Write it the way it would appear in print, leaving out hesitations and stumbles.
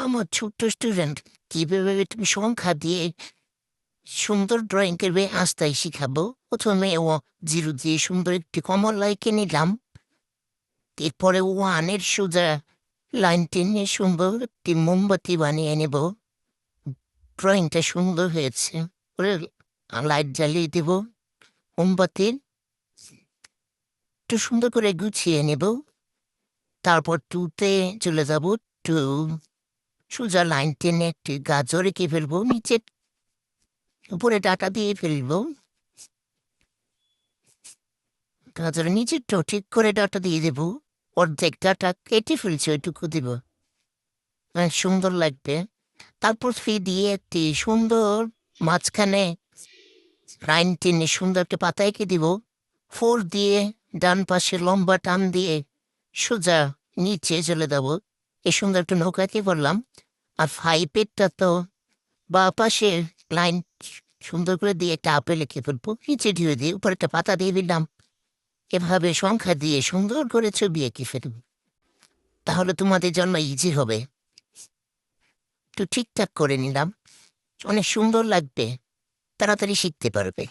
আমার ছোট্ট স্টুডেন্ট, কিভাবে তুমি সংখ্যা দিয়ে সুন্দর ড্রয়িং করবে আজ তাই শিখাবো। প্রথমে ও জিরো দিয়ে সুন্দর একটি কমলা এঁকে নিলাম। এরপরে ওয়ানের সোজা লাইন টেনে সুন্দর একটি মোমবাতি বানিয়ে নেব। ড্রয়িংটা সুন্দর হয়েছে। পরে লাইট জ্বালিয়ে দেব। মোমবাতির একটু সুন্দর করে গুছিয়ে নেব। তারপর টুতে চলে যাব। টু সোজা লাইন টেনে একটি গাজর এঁকে ফেলবো, নিচে উপরে ডাটা দিয়ে ফেলবো। গাজরের নিচেরটাও ঠিক করে ডাটা দিয়ে দেবো। অর্ধেক ডাটা কেটে ফেলছি, ওইটুকু দিব, সুন্দর লাগবে। তারপর ফি দিয়ে একটি সুন্দর মাঝখানে লাইন টেনে সুন্দর একটা পাতা এঁকে দিব। ফোর দিয়ে ডান পাশে লম্বা টান দিয়ে সোজা নিচে চলে যাবো। এই সুন্দর একটা নৌকাকে বললাম। আর ফাইভেরটা তো বা পাশে লাইন সুন্দর করে দিয়ে একটা আপেল লিখে ফেলবো, নিচে ঢিয়ে দিয়ে উপরে একটা পাতা দিয়ে দিলাম। এভাবে সংখ্যা দিয়ে সুন্দর করে ছবি এঁকে ফেলব। তাহলে তোমাদের জন্য ইজি হবে। একটু ঠিকঠাক করে নিলাম, অনেক সুন্দর লাগবে, তাড়াতাড়ি শিখতে পারবে।